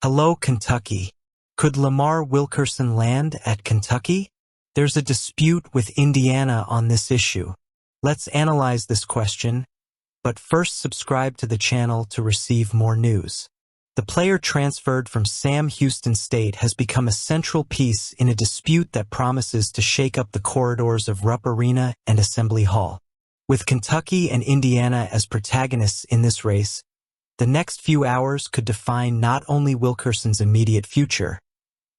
Hello, Kentucky. Could Lamar Wilkerson land at Kentucky? There's a dispute with Indiana on this issue. Let's analyze this question, but first subscribe to the channel to receive more news. The player transferred from Sam Houston State has become a central piece in a dispute that promises to shake up the corridors of Rupp Arena and Assembly Hall. With Kentucky and Indiana as protagonists in this race, the next few hours could define not only Wilkerson's immediate future,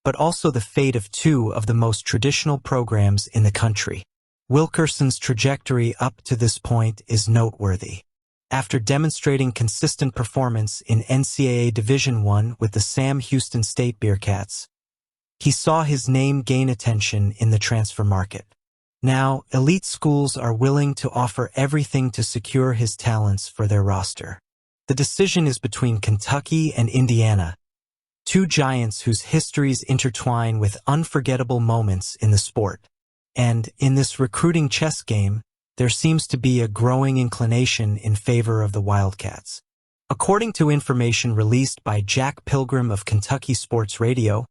but also the fate of two of the most traditional programs in the country. Wilkerson's trajectory up to this point is noteworthy. After demonstrating consistent performance in NCAA Division I with the Sam Houston State Bearcats, he saw his name gain attention in the transfer market. Now, elite schools are willing to offer everything to secure his talents for their roster. The decision is between Kentucky and Indiana, two giants whose histories intertwine with unforgettable moments in the sport. And in this recruiting chess game, there seems to be a growing inclination in favor of the Wildcats. According to information released by Jack Pilgrim of Kentucky Sports Radio,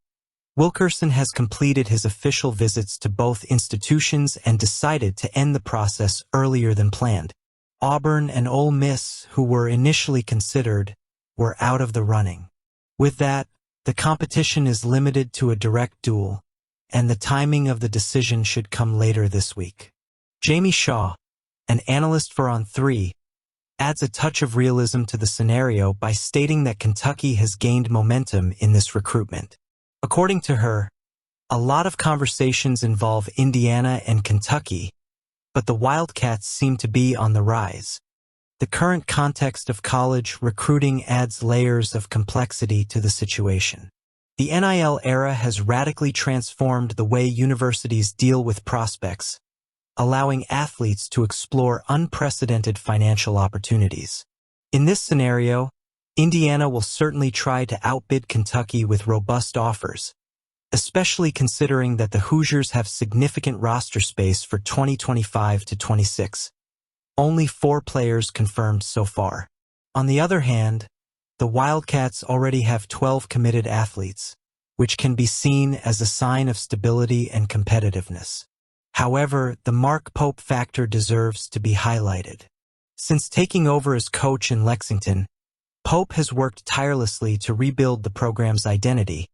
Wilkerson has completed his official visits to both institutions and decided to end the process earlier than planned. Auburn and Ole Miss, who were initially considered, were out of the running. With that, the competition is limited to a direct duel, and the timing of the decision should come later this week. Jamie Shaw, an analyst for On3, adds a touch of realism to the scenario by stating that Kentucky has gained momentum in this recruitment. According to her, a lot of conversations involve Indiana and Kentucky, but the Wildcats seem to be on the rise. The current context of college recruiting adds layers of complexity to the situation. The NIL era has radically transformed the way universities deal with prospects, allowing athletes to explore unprecedented financial opportunities. In this scenario, Indiana will certainly try to outbid Kentucky with robust offers, especially considering that the Hoosiers have significant roster space for 2025 to 26. Only 4 players confirmed so far. On the other hand, the Wildcats already have 12 committed athletes, which can be seen as a sign of stability and competitiveness. However, the Mark Pope factor deserves to be highlighted. Since taking over as coach in Lexington, Pope has worked tirelessly to rebuild the program's identity,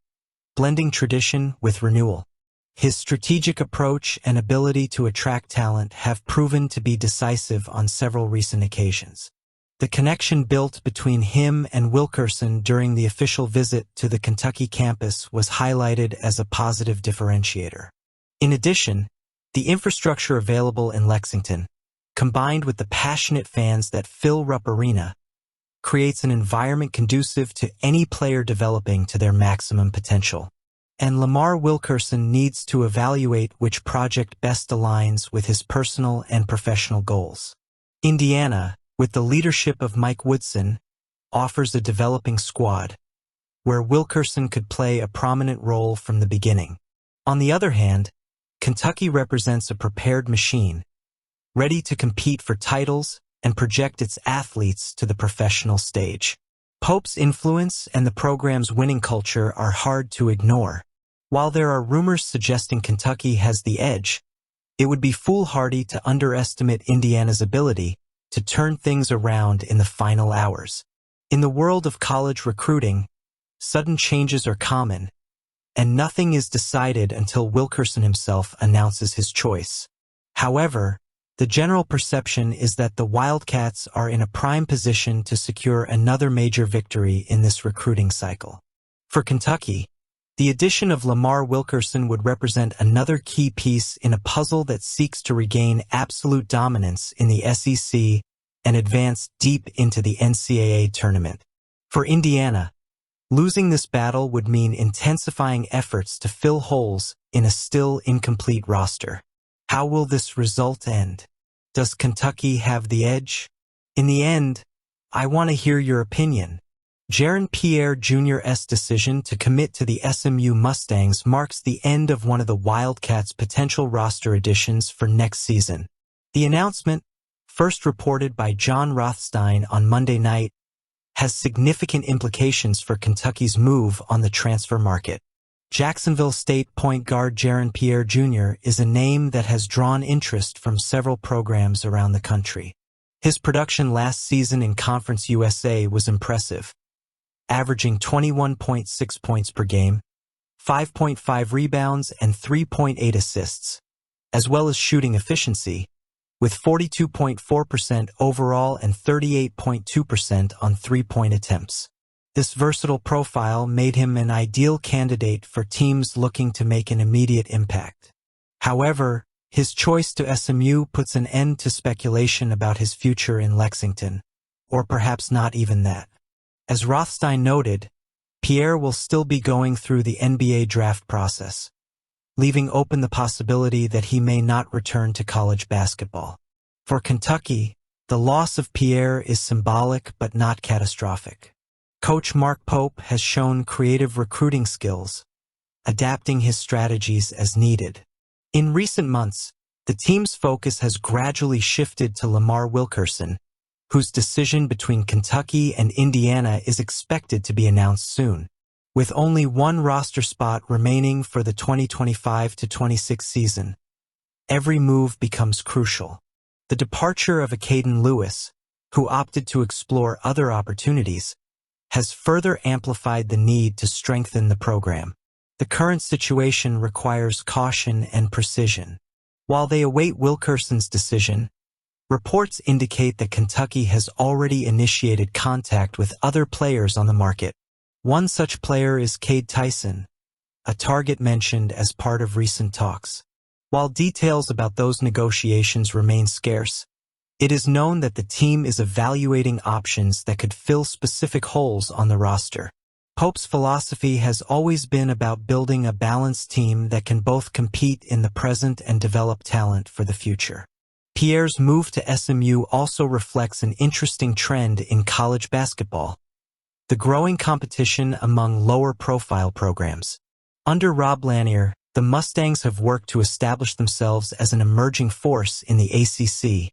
blending tradition with renewal. His strategic approach and ability to attract talent have proven to be decisive on several recent occasions. The connection built between him and Wilkerson during the official visit to the Kentucky campus was highlighted as a positive differentiator. In addition, the infrastructure available in Lexington, combined with the passionate fans that fill Rupp Arena, creates an environment conducive to any player developing to their maximum potential. And Lamar Wilkerson needs to evaluate which project best aligns with his personal and professional goals. Indiana, with the leadership of Mike Woodson, offers a developing squad, where Wilkerson could play a prominent role from the beginning. On the other hand, Kentucky represents a prepared machine, ready to compete for titles and project its athletes to the professional stage. Pope's influence and the program's winning culture are hard to ignore. While there are rumors suggesting Kentucky has the edge, it would be foolhardy to underestimate Indiana's ability to turn things around in the final hours. In the world of college recruiting, sudden changes are common, and nothing is decided until Wilkerson himself announces his choice. However, the general perception is that the Wildcats are in a prime position to secure another major victory in this recruiting cycle. For Kentucky, the addition of Lamar Wilkerson would represent another key piece in a puzzle that seeks to regain absolute dominance in the SEC and advance deep into the NCAA tournament. For Indiana, losing this battle would mean intensifying efforts to fill holes in a still incomplete roster. How will this result end? Does Kentucky have the edge? In the end, I want to hear your opinion. Jiren Pierre Jr.'s decision to commit to the SMU Mustangs marks the end of one of the Wildcats' potential roster additions for next season. The announcement, first reported by John Rothstein on Monday night, has significant implications for Kentucky's move on the transfer market. Jacksonville State point guard Jiren Pierre Jr. is a name that has drawn interest from several programs around the country. His production last season in Conference USA was impressive, averaging 21.6 points per game, 5.5 rebounds, and 3.8 assists, as well as shooting efficiency, with 42.4% overall and 38.2% on three-point attempts. This versatile profile made him an ideal candidate for teams looking to make an immediate impact. However, his choice to SMU puts an end to speculation about his future in Lexington, or perhaps not even that. As Rothstein noted, Pierre will still be going through the NBA draft process, leaving open the possibility that he may not return to college basketball. For Kentucky, the loss of Pierre is symbolic but not catastrophic. Coach Mark Pope has shown creative recruiting skills, adapting his strategies as needed. In recent months, the team's focus has gradually shifted to Lamar Wilkerson, whose decision between Kentucky and Indiana is expected to be announced soon. With only one roster spot remaining for the 2025-26 season, every move becomes crucial. The departure of Caden Lewis, who opted to explore other opportunities, has further amplified the need to strengthen the program. The current situation requires caution and precision. While they await Wilkerson's decision, reports indicate that Kentucky has already initiated contact with other players on the market. One such player is Cade Tyson, a target mentioned as part of recent talks. While details about those negotiations remain scarce, it is known that the team is evaluating options that could fill specific holes on the roster. Pope's philosophy has always been about building a balanced team that can both compete in the present and develop talent for the future. Pierre's move to SMU also reflects an interesting trend in college basketball: the growing competition among lower-profile programs. Under Rob Lanier, the Mustangs have worked to establish themselves as an emerging force in the ACC,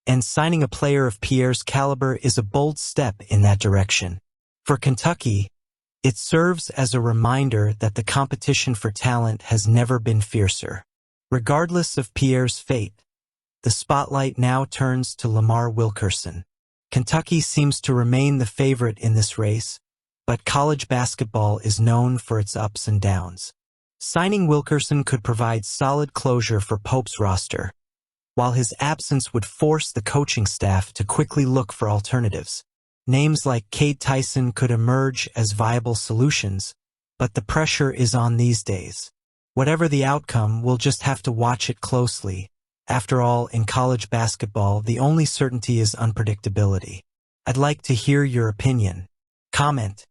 and signing a player of Pierre's caliber is a bold step in that direction. For Kentucky, it serves as a reminder that the competition for talent has never been fiercer. Regardless of Pierre's fate, the spotlight now turns to Lamar Wilkerson. Kentucky seems to remain the favorite in this race, but college basketball is known for its ups and downs. Signing Wilkerson could provide solid closure for Pope's roster, while his absence would force the coaching staff to quickly look for alternatives. Names like Cade Tyson could emerge as viable solutions, but the pressure is on these days. Whatever the outcome, we'll just have to watch it closely. After all, in college basketball, the only certainty is unpredictability. I'd like to hear your opinion. Comment.